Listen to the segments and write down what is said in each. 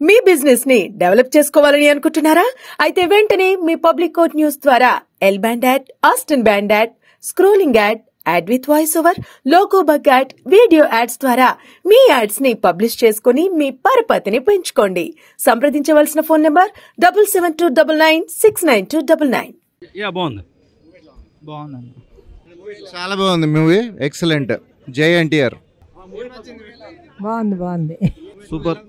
మీ business ని develop చేసుకోవాలని అనుకుంటున్నారా? అయితే వెంటనే మీ పబ్లిక్ కోట్ న్యూస్ ద్వారా L band ad, Aston band ad, scrolling ad, ad with voice over, logo bug ad, video ads ద్వారా మీ యాడ్స్ ని పబ్లిష్ చేసుకుని మీ పరపతిని పెంచుకోండి. సంప్రదించవలసిన ఫోన్ నంబర్ 7729969299. బాగుంది, చాలా బాగుంది మూవీ, ఎక్సలెంట్. జై ఎన్టీఆర్. బాగుంది సూపర్.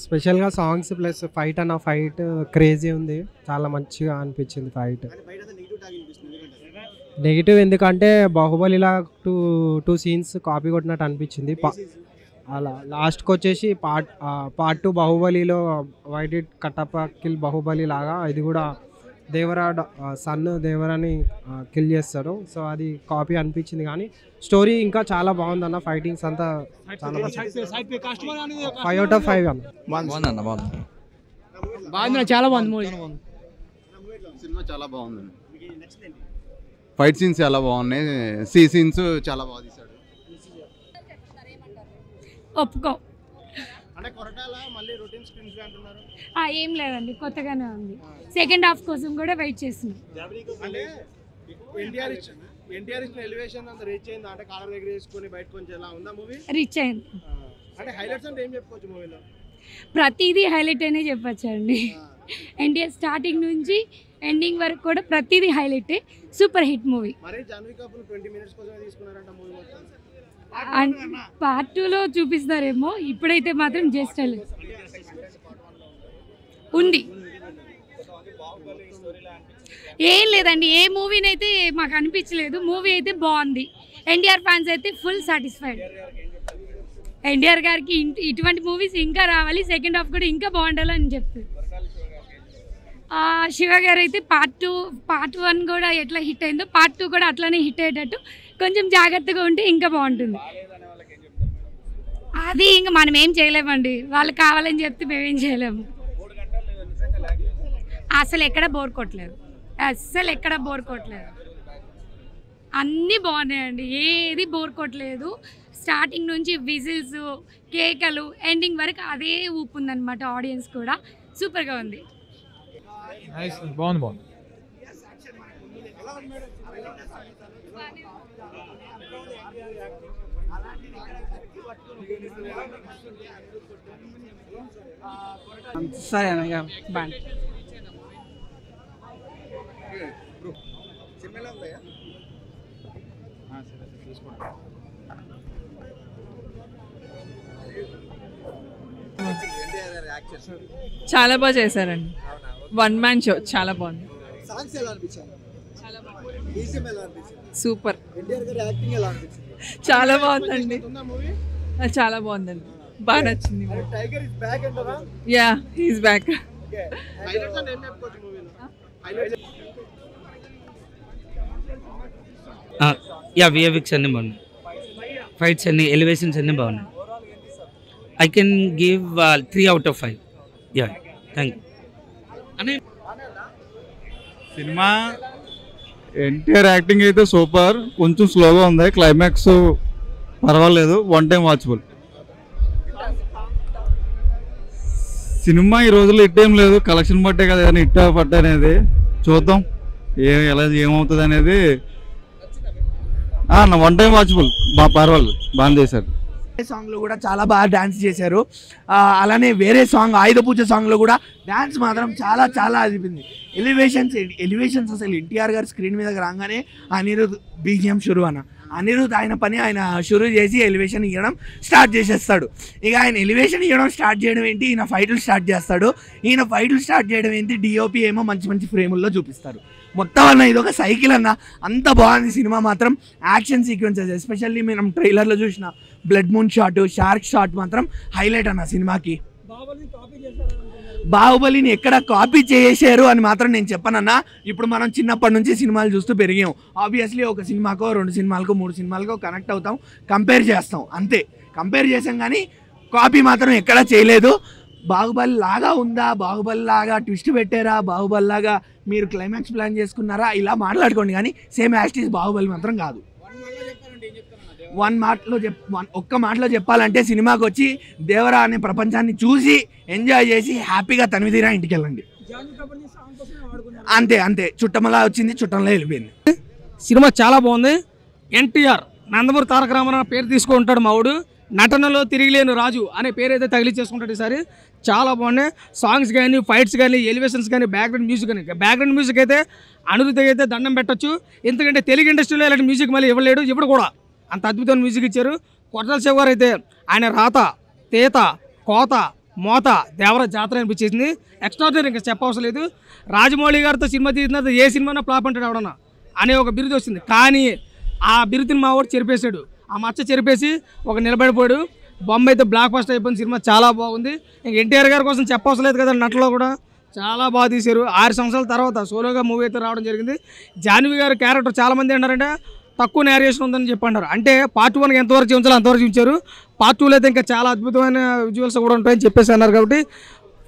స్పెషల్గా సాంగ్స్ ప్లస్ ఫైట్ అన్న ఫైట్ క్రేజీ ఉంది, చాలా మంచిగా అనిపించింది ఫైట్. నెగిటివ్ ఎందుకంటే బాహుబలిలా టూ సీన్స్ కాపీ కొట్టినట్టు అనిపించింది. అలా లాస్ట్కి వచ్చేసి పార్ట్ 2 బాహుబలిలో why did Kattappa kill Baahubali లాగా ఇది కూడా దేవరా సన్ దేవరాని కిల్ చేస్తారు. సో అది కాపీ అనిపించింది, కానీ స్టోరీ ఇంకా చాలా బాగుంది అన్న. ఫైటింగ్స్ అంతా చాలా 5 out of 5 అన్న. బాగుంది, చాలా బాగుంది మూవీ. సినిమా చాలా బాగుంది, ఫైట్ సీన్స్ చాలా బాగున్నాయి, సీన్స్ చాలా బాగా తీశాడు. ఒప్పుకో అంటే కొరటాల మళ్ళీ రొటీన్ స్క్రీన్స్ అంటున్నారు. ఏం లేదండి, కొత్తగానే ఉంది. సెకండ్ హాఫ్ కోసం కూడా వెయిట్ చేస్తున్నాం. అంటే ఎన్టీఆర్ ఇచ్చిన ఎలివేషన్ అంత రీచ్ అయింది, అంటే కాలర్ దగ్గర వేసుకొని బయట కొంచెం ఎలా ఉందా మూవీ? రీచ్ అయింది. అంటే హైలైట్స్ అంటే ఏం చెప్పుకోవచ్చు మూవీలో? ప్రతిదీ హైలైట్ అనే చెప్పచ్చు అండి. ఎన్టీఆర్ స్టార్టింగ్ నుంచి ఎండింగ్ వరకు కూడా ప్రతిదీ హైలైట్. Super hit movie. మరి జాన్వీ కపూర్ 20 minutes కోసమే తీసుకున్నారంట మూవీ మొత్తం. పార్ట్ 2లో చూపిస్తారేమో, ఇప్పుడైతే మాత్రం జస్ట్ ఉంది. ఏం లేదండి, ఏ మూవీనైతే మాకు అనిపించలేదు. మూవీ అయితే బాగుంది. ఎన్టీఆర్ ఫ్యాన్స్ అయితే ఫుల్ సాటిస్ఫైడ్. ఎన్టీఆర్ గారికి ఇటువంటి మూవీస్ ఇంకా రావాలి, సెకండ్ హాఫ్ కూడా ఇంకా బాగుండాలని చెప్తారు. శివ గారు అయితే పార్ట్ 1 కూడా ఎట్లా హిట్ అయిందో పార్ట్ 2 కూడా అట్లానే హిట్ అయ్యేటట్టు కొంచెం జాగ్రత్తగా ఉంటే ఇంకా బాగుంటుంది. అది ఇంకా మనం ఏం చేయలేమండి, వాళ్ళు కావాలని చెప్తే మేమేం చేయలేము. అసలు ఎక్కడ బోర్ కొట్టలేదు, అన్నీ బాగున్నాయండి, ఏది బోర్ కొట్టలేదు. స్టార్టింగ్ నుంచి విజిల్స్, కేకలు, ఎండింగ్ వరకు అదే ఊపు ఉందన్నమాట. ఆడియన్స్ కూడా సూపర్గా ఉంది. బాగుంది. సరే బాయ్. చాలా బాగా చేశారండి, 1 man షో చాలా బాగుంది. సూపర్, చాలా బాగుందండి, చాలా బాగుందండి, బాగా నచ్చింది. Yeah, he's back. విఎఫ్ఎక్స్ అన్నీ బాగున్నాయి, ఫైట్స్ అన్ని, ఎలివేషన్స్ అన్నీ బాగున్నాయి. I can give 3 out of 5. Yeah, thank you. Cinema NTR acting అయితే సూపర్, కొంచెం స్లోగా ఉంది, క్లైమాక్స్ పర్వాలేదు, 1 time వాచబుల్. సినిమా ఈ రోజుల్లో హిట్ ఏం లేదు, కలెక్షన్ బట్టే కదా ఏదైనా హిట్ పట్ట అనేది, చూద్దాం ఏమవుతుంది అనేది. 1 time వాచబుల్, పర్వాలేదు, బాగా చేశారు. సాంగ్లో కూడా చాలా బాగా డ్యాన్స్ చేశారు. అలానే వేరే సాంగ్ ఆయుధ పూజ సాంగ్లో కూడా డ్యాన్స్ మాత్రం చాలా చాలా అదిపింది. ఎలివేషన్స్ అసలు ఎన్టీఆర్ గారు స్క్రీన్ మీదకి రాగానే అనిరుద్ బీజిఎం షురు అనిరుద్ ఆయన పని ఆయన షురు చేసి ఎలివేషన్ ఇవ్వడం స్టార్ట్ చేసేస్తాడు. ఇక ఆయన ఎలివేషన్ ఇవ్వడం స్టార్ట్ చేయడం ఏంటి, ఈయన ఫైట్లు స్టార్ట్ చేస్తాడు. ఈయన ఫైట్లు స్టార్ట్ చేయడం ఏంటి, డిఓపి ఏమో మంచి మంచి ఫ్రేముల్లో చూపిస్తారు. మొత్తం అన్న ఇది ఒక సైకిల్ అన్న, అంత బాగుంది సినిమా మాత్రం. యాక్షన్ సీక్వెన్సెస్ ఎస్పెషల్లీ మనం ట్రైలర్లో చూసిన blood moon shot, shark shot మాత్రం హైలైట్ అన్న సినిమాకి. బాహుబలిని ఎక్కడ కాపీ చేశారు అని మాత్రం నేను చెప్పనన్నా. ఇప్పుడు మనం చిన్నప్పటి నుంచి సినిమాలు చూస్తూ పెరిగాం. ఆబ్వియస్లీ ఒక సినిమాకో 2 సినిమాలకో 3 సినిమాలకో కనెక్ట్ అవుతాం, కంపేర్ చేస్తాం, అంతే. కంపేర్ చేసాం కానీ కాపీ మాత్రం ఎక్కడా చేయలేదు. బాహుబలి లాగా ఉందా, బాహుబలి లాగా ట్విస్ట్ పెట్టారా, బాహుబలి లాగా మీరు క్లైమాక్స్ ప్లాన్ చేసుకున్నారా, ఇలా మాట్లాడుకోండి, కానీ same as it is Baahubali మాత్రం కాదు. ఒక్క మాటలో చెప్పాలంటే సినిమాకి వచ్చి దేవరా అనే ప్రపంచాన్ని చూసి ఎంజాయ్ చేసి హ్యాపీగా తనివిదీరా ఇంటికి వెళ్ళండి. అంతే అంతే, చుట్టమలా వచ్చింది, చుట్టంలో వెళ్ళిపోయింది. సినిమా చాలా బాగుంది. ఎన్టీఆర్ నందమూరి తారక రామారావు పేరు తీసుకుంటాడు మావుడు. నటనలో తిరిగిలేని రాజు అనే పేరు అయితే తగిలించేసుకుంటాడు ఈసారి. చాలా బాగున్నాయి సాంగ్స్ కానీ, ఫైట్స్ కానీ, ఎలివేషన్స్ కానీ, బ్యాక్గ్రౌండ్ మ్యూజిక్ కానీ. బ్యాక్గ్రౌండ్ మ్యూజిక్ అయితే అనిరుద్ధ్ అయితే దండం పెట్టచ్చు. ఎందుకంటే తెలుగు ఇండస్ట్రీలో ఇలాంటి మ్యూజిక్ మళ్ళీ ఇవ్వలేడు, ఇప్పుడు కూడా అంత అద్భుతమైన మ్యూజిక్ ఇచ్చారు. కొట్టాల శివ గారు అయితే ఆయన రాత, తేత, కోత, మోత, దేవర జాతర అనిపించేసింది. ఎక్స్ట్రాడినరీ, ఇంకా చెప్పవసరం లేదు. రాజమౌళి గారితో సినిమా తీసిన ఏ సినిమానా ఫ్లాప్ అంటాడు ఎవడన్నా అనే ఒక బిరుదు వచ్చింది. కానీ ఆ బిరుదుని మా వాడు చెరిపేశాడు. ఆ మచ్చ చెరిపేసి ఒక నిలబడిపోయాడు. బొమ్మ అయితే బ్లాక్ బస్టర్ అయిపోయింది. సినిమా చాలా బాగుంది. ఇంక ఎన్టీఆర్ గారి కోసం చెప్పవసరం లేదు కదా, నటలో కూడా చాలా బాగా తీశారు. 6 సంవత్సరాల తర్వాత సోలోగా మూవీ అయితే రావడం జరిగింది. జాన్వి గారి క్యారెక్టర్ చాలామంది అన్నారంటే తక్కువ నేరేషన్ ఉందని చెప్పి అన్నారు. అంటే పార్ట్ 1 ఎంతవరకు చూపించాలో అంతవరకు చూపించారు. పార్ట్ 2లో అయితే ఇంకా చాలా అద్భుతమైన విజువల్స్ కూడా ఉంటాయని చెప్పేసి అన్నారు. కాబట్టి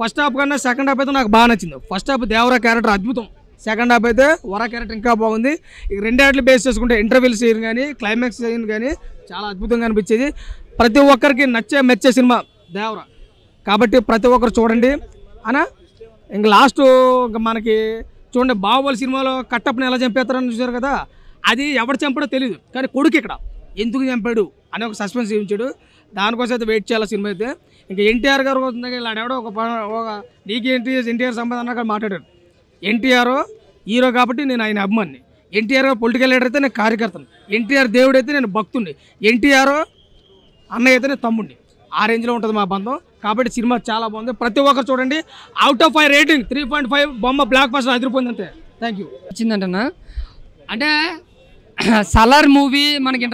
ఫస్ట్ హాఫ్ కన్నా సెకండ్ హాఫ్ అయితే నాకు బాగా నచ్చింది. ఫస్ట్ హాఫ్ దేవరా క్యారెక్టర్ అద్భుతం, సెకండ్ హాఫ్ అయితే వరా క్యారెక్టర్ ఇంకా బాగుంది. ఇక రెండేట్లు బేస్ చేసుకుంటే ఇంటర్వెల్ సీన్ కానీ, క్లైమాక్స్ సీన్ కానీ చాలా అద్భుతంగా అనిపించేది. ప్రతి ఒక్కరికి మెచ్చే సినిమా దేవరా. కాబట్టి ప్రతి ఒక్కరు చూడండి అనా. ఇంక లాస్ట్ మనకి చూడండి, బాహుబలి సినిమాలో కట్టప్పని ఎలా చంపేస్తారని చూసారు కదా, అది ఎవరు చంపాడో తెలియదు. కానీ కొడుకు ఇక్కడ ఎందుకు చంపాడు అనే ఒక సస్పెన్స్ చూపించాడు. దానికోసం అయితే వెయిట్ చేయాలి సినిమా అయితే. ఇంకా ఎన్టీఆర్ గారు ఇలాడెవడో ఒక నీకేంటి ఎన్టీఆర్ సంబంధం అన్నాక మాట్లాడాడు. ఎన్టీఆర్ హీరో కాబట్టి నేను ఆయన అభిమాని, ఎన్టీఆర్ పొలిటికల్ లీడర్ అయితే నేను కార్యకర్తను, ఎన్టీఆర్ దేవుడు అయితే నేను భక్తుడిని, ఎన్టీఆర్ అన్నయ్య అయితే నేను తమ్ముడిని. ఆ రేంజ్లో ఉంటుంది మా బంధం. కాబట్టి సినిమా చాలా బాగుంది, ప్రతి ఒక్కరు చూడండి. Out of 5 rating 3.5. బొమ్మ బ్లాక్ బస్టర్ అదిరిపోయింది అంతే. Thank you. వచ్చిందంటన్నా అంటే సలార్ మూవీ మనకి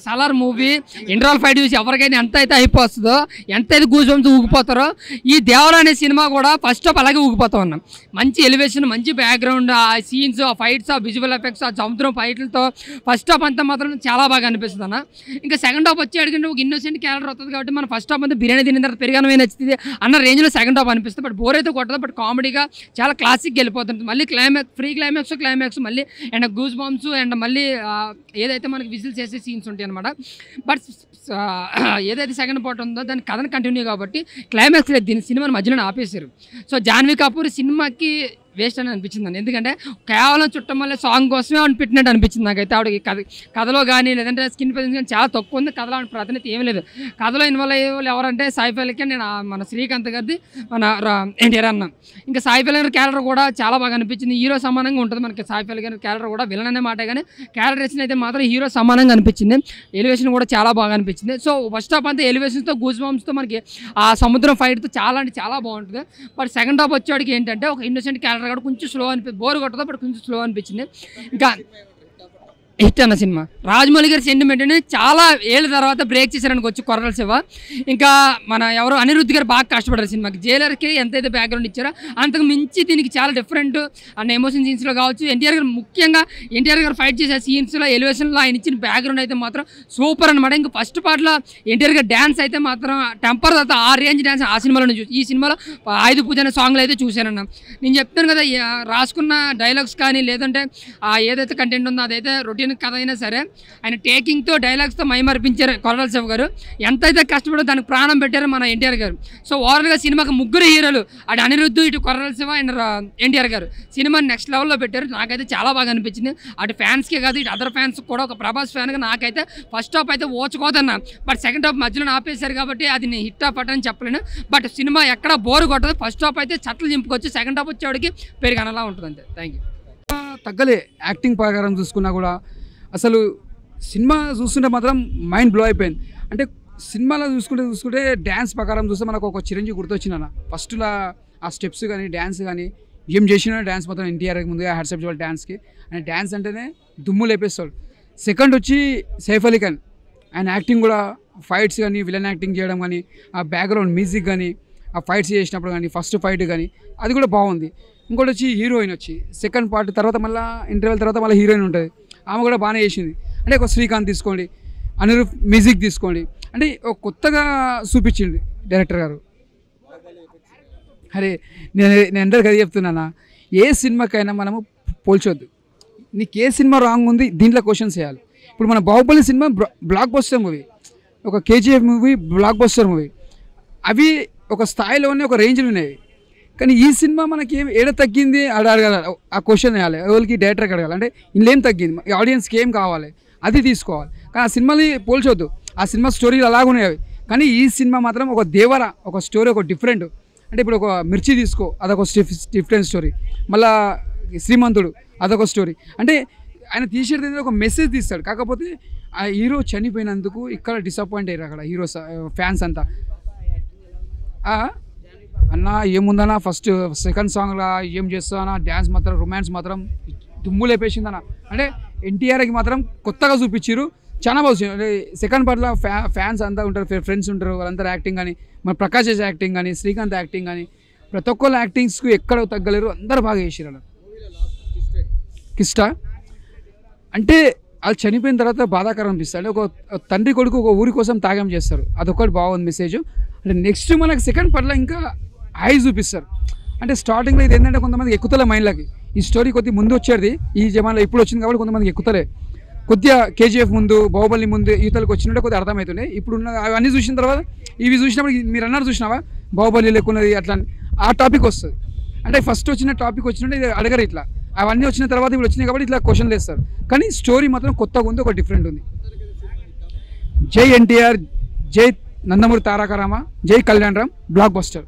సలార్ మూవీ ఇంటర్వల్ ఫైట్ చూసి ఎవరికైనా ఎంత అయితే అయిపోతుందో, ఎంత అయితే గూస్ బంప్స్ ఊగిపోతారో, ఈ దేవరా అనే సినిమా కూడా ఫస్ట్ హాఫ్ అలాగే ఊగిపోతా ఉన్నాం. మంచి ఎలివేషన్, మంచి బ్యాక్గ్రౌండ్, ఆ సీన్స్, ఆ ఫైట్స్, ఆ విజువల్ ఎఫెక్ట్స్, ఆ సముద్రం ఫైట్లతో ఫస్ట్ హాఫ్ అంతా మాత్రం చాలా బాగా అనిపిస్తుంది అన్న. ఇంకా సెకండ్ హాఫ్ వచ్చి అడిగితే ఒక ఇన్నోసెంట్ క్యారెక్టర్ వస్తుంది కాబట్టి మన ఫస్ట్ హాఫ్ అంతా బిర్యానీ తిన్న తర్వాత పెరిగానమే నచ్చుతుంది అన్న రేంజ్లో సెకండ్ హాఫ్ అనిపిస్తుంది. బట్ బోర్ అయితే కొట్టదు, బట్ కామెడీగా చాలా క్లాసిక్గా వెళ్ళిపోతుంది. మళ్ళీ క్లైమాక్స్ మళ్ళీ అండ్ గూస్ బంప్స్ అండ్ మళ్ళీ ఏదైతే మనకి విజిల్ చేసే సీన్స్ ఉంటాయి అనమాట. బట్ ఏదైతే సెకండ్ పార్ట్ ఉందో దాని కథను కంటిన్యూ కాబట్టి క్లైమాక్స్ లేదు, దీని సినిమాని మధ్యలో ఆపేశారు. సో జాన్వీ కపూర్ సినిమాకి వేస్ట్ అని అనిపించింది. ఎందుకంటే కేవలం చుట్టం వల్ల సాంగ్ కోసమే ఆవిడ పెట్టినట్టు అనిపించింది నాకైతే. ఆవిడకి కథలో కానీ లేదంటే స్కిన్ ప్రెజెన్స్ కానీ చాలా తక్కువ ఉంది. కథలో ఆవిడ ప్రాధాన్యత ఏమీ లేదు. కథలో ఇన్వాల్వ్ అయ్యే వాళ్ళు ఎవరంటే సాయి పల్లకి, నేను మన శ్రీకాంత్ గారిది, మన ఎన్టీఆర్ అన్న. ఇంకా సాయి పల్లకి గారి క్యారెక్టర్ కూడా చాలా బాగా అనిపించింది. హీరో సమానంగా ఉంటుంది మనకి. సాయి పల్లకి గారి క్యారెక్టర్ కూడా విలన్ అనే మాట కానీ క్యారెక్టరేషన్ అయితే మాత్రం హీరో సమానంగా అనిపించింది. ఎలివేషన్ కూడా చాలా బాగా అనిపించింది. సో ఫస్ట్ హాఫ్ అంతా ఎలివేషన్స్తో గూస్ బంప్స్తో మనకి ఆ సముద్రం ఫైట్తో చాలా అంటే చాలా బాగుంటుంది. బట్ సెకండ్ హాఫ్ వచ్చేవాడికి ఏంటంటే ఒక ఇన్నోసెంట్ క్యారెక్టర్ కూడా కొంచెం స్లో అనిపించింది, బోర్ కొట్టదు, బట్ కొంచెం స్లో అనిపించింది. ఇంకా హిట్ అన్న సినిమా. రాజమౌళి గారి సెంటిమెంట్ని చాలా ఏళ్ళ తర్వాత బ్రేక్ చేశారనికి వచ్చి కొర్రల శివ. ఇంకా మన ఎవరో అనిరుద్ధ్ గారు బాగా కష్టపడారు సినిమాకి. జైలర్కి ఎంతైతే బ్యాక్గ్రౌండ్ ఇచ్చారో అంతకు మించి దీనికి చాలా డిఫరెంట్ అన్న ఎమోషన్ సీన్స్లో కావచ్చు. ఎన్టీఆర్ గారు ముఖ్యంగా ఫైట్ చేసే సీన్స్లో ఎలివేషన్లో ఆయన ఇచ్చిన బ్యాక్గ్రౌండ్ అయితే మాత్రం సూపర్ అనమాట. ఇంకా ఫస్ట్ పార్ట్లో ఎన్టీఆర్ గారు డ్యాన్స్ అయితే మాత్రం టెంపర్ తర్వాత ఆ రేంజ్ డ్యాన్స్ ఆ సినిమాలో చూసి, ఈ సినిమాలో 5 పూజ అనే సాంగ్లో అయితే చూశానన్న. నేను చెప్తాను కదా, రాసుకున్న డైలాగ్స్ కానీ లేదంటే ఏదైతే కంటెంట్ ఉందో అదైతే రొటీన్ కథ అయినా సరే ఆయన టేకింగ్తో డైలాగ్స్తో మైమర్పించారు కొర్రల శివ గారు. ఎంతైతే కష్టపడో దానికి ప్రాణం పెట్టారు మన ఎన్టీఆర్ గారు. సో ఓవరాల్గా సినిమాకి 3 హీరోలు, అటు అనిరుద్ధ్, ఇటు కొర్రల శివ అండ్ ఎన్టీఆర్ గారు సినిమాని నెక్స్ట్ లెవెల్లో పెట్టారు. నాకైతే చాలా బాగా అనిపించింది. అటు ఫ్యాన్స్కే కాదు, ఇటు అదర్ ఫ్యాన్స్ కూడా. ఒక ప్రభాస్ ఫ్యాన్గా నాకైతే ఫస్ట్ హాఫ్ అయితే ఓచుకోదన్నా, బట్ సెకండ్ హాఫ్ మధ్యలో ఆపేశారు కాబట్టి అది నేను హిట్ హాఫ్ అని చెప్పలేను. బట్ సినిమా ఎక్కడ బోర్ కొట్టదు. ఫస్ట్ హాఫ్ అయితే చట్టలు చింపుకొచ్చి సెకండ్ హాఫ్ వచ్చేవాడికి పెరిగనలా ఉంటుంది అంతే. Thank you. తగ్గలే యాక్టింగ్ ప్రకారం చూసుకున్నా కూడా అసలు సినిమా చూస్తుంటే మాత్రం మైండ్ బ్లో అయిపోయింది. అంటే సినిమాలో చూసుకుంటే డ్యాన్స్ ప్రకారం చూస్తే మనకు ఒక చిరంజీవి గుర్తొచ్చిందన్న. ఫస్ట్లో ఆ స్టెప్స్ కానీ డ్యాన్స్ కానీ ఏం చేసినా డ్యాన్స్ మాత్రం ఎన్టీఆర్ ముందుగా హ్యాట్స్ ఆఫ్ చేయాలి డ్యాన్స్కి. ఆయన డ్యాన్స్ అంటేనే దుమ్ము లేపేస్తాడు. సెకండ్ వచ్చి సైఫ్ అలీ ఖాన్, ఆయన యాక్టింగ్ కూడా ఫైట్స్ కానీ విలన్ యాక్టింగ్ చేయడం కానీ ఆ బ్యాక్గ్రౌండ్ మ్యూజిక్ కానీ ఆ ఫైట్స్ చేసినప్పుడు కానీ ఫస్ట్ ఫైట్ కానీ అది కూడా బాగుంది. ఇంకోటి వచ్చి హీరోయిన్ వచ్చి సెకండ్ పార్ట్ తర్వాత మళ్ళీ ఇంటర్వెల్ తర్వాత మళ్ళీ హీరోయిన్ ఉంటుంది, ఆమె కూడా బాగానే చేసింది. అంటే ఒక శ్రీకాంత్ తీసుకోండి, అనిరుద్ధ్ మ్యూజిక్ తీసుకోండి, అంటే ఒక కొత్తగా చూపించింది డైరెక్టర్ గారు. అరే నేను అందరికి అది చెప్తున్నానా, ఏ సినిమాకైనా మనము పోల్చొద్దు. నీకు ఏ సినిమా రాంగ్ ఉంది దీంట్లో క్వశ్చన్స్ చేయాలి. ఇప్పుడు మన Baahubali cinema blockbuster movie, ఒక KGF movie blockbuster movie, అవి ఒక స్థాయిలోనే ఒక రేంజ్లో ఉన్నాయి. కానీ ఈ సినిమా మనకి ఏడ తగ్గింది అడగాలి, ఆ క్వశ్చన్ వేయాలి, ఎవరికి డైరెక్టర్కి అడగాలి. అంటే ఇందులో ఏం తగ్గింది, ఆడియన్స్కి ఏం కావాలి అది తీసుకోవాలి. కానీ ఆ సినిమాని పోల్చొద్దు, ఆ సినిమా స్టోరీలు అలాగున్నాయి అవి. కానీ ఈ సినిమా మాత్రం ఒక దేవర, ఒక స్టోరీ, ఒక డిఫరెంట్. అంటే ఇప్పుడు ఒక మిర్చి తీసుకో, అదొక డిఫరెంట్ స్టోరీ. మళ్ళా శ్రీమంతుడు అదొక స్టోరీ. అంటే ఆయన తీసేది ఒక మెసేజ్ తీస్తాడు. కాకపోతే ఆ హీరో చనిపోయినందుకు ఇక్కడ డిసప్పాయింట్ అయ్యారు అక్కడ హీరో ఫ్యాన్స్ అంతా. అన్న ఏముందన్నా ఫస్ట్ సెకండ్ సాంగ్లా ఏం చేస్తానా, డ్యాన్స్ మాత్రం రొమాన్స్ మాత్రం దుమ్ము లేపేసిందన్న. అంటే ఎన్టీఆర్కి మాత్రం కొత్తగా చూపించారు, చాలా బాగుంది. అంటే సెకండ్ పార్ట్లో ఫ్యాన్స్ అంతా ఉంటారు, ఫ్రెండ్స్ ఉంటారు, వాళ్ళంతా యాక్టింగ్ కానీ, మన ప్రకాష్ రాజ్ యాక్టింగ్ కానీ, శ్రీకాంత్ యాక్టింగ్ కానీ, ప్రతి ఒక్కళ్ళు యాక్టింగ్స్కి ఎక్కడ తగ్గలేరు, అందరూ బాగా చేసారు. అలా కిష్ట అంటే వాళ్ళు చనిపోయిన తర్వాత బాధాకరం అనిపిస్తుంది. అంటే ఒక తండ్రి కొడుకు ఒక ఊరి కోసం త్యాగం చేస్తారు, అదొకటి బాగుంది మెసేజ్. అంటే నెక్స్ట్ మనకు సెకండ్ పార్ట్లో ఇంకా హై చూపిస్తారు. అంటే స్టార్టింగ్లో ఇది ఏంటంటే కొంతమంది ఎక్కుతలే మైండ్లకి, ఈ స్టోరీ కొద్దిగా ముందు వచ్చేది, ఈ జమాన్లో ఇప్పుడు వచ్చింది కాబట్టి కొంతమందికి ఎక్కుతలే. కొద్దిగా కేజీఎఫ్ ముందు, బాహుబలి ముందు ఈతలకు వచ్చినట్టే కొద్దిగా అర్థమవుతున్నాయి. ఇప్పుడు ఉన్న అవన్నీ చూసిన తర్వాత ఇవి చూసినప్పుడు మీరు అన్నారు చూసినావా బాహుబలి లేకున్నది అట్లా, ఆ టాపిక్ వస్తుంది. అంటే ఫస్ట్ వచ్చిన టాపిక్ వచ్చినట్టు ఇది అడగరు, ఇట్లా అవన్నీ వచ్చిన తర్వాత ఇప్పుడు వచ్చినాయి కాబట్టి ఇట్లా క్వశ్చన్లు వేస్తారు. కానీ స్టోరీ మాత్రం కొత్తగా ఉంది, ఒక డిఫరెంట్ ఉంది. జై ఎన్టీఆర్, జై నందమూరి తారక రామ, జై కళ్యాణ్ రామ్, బ్లాక్ బస్టర్.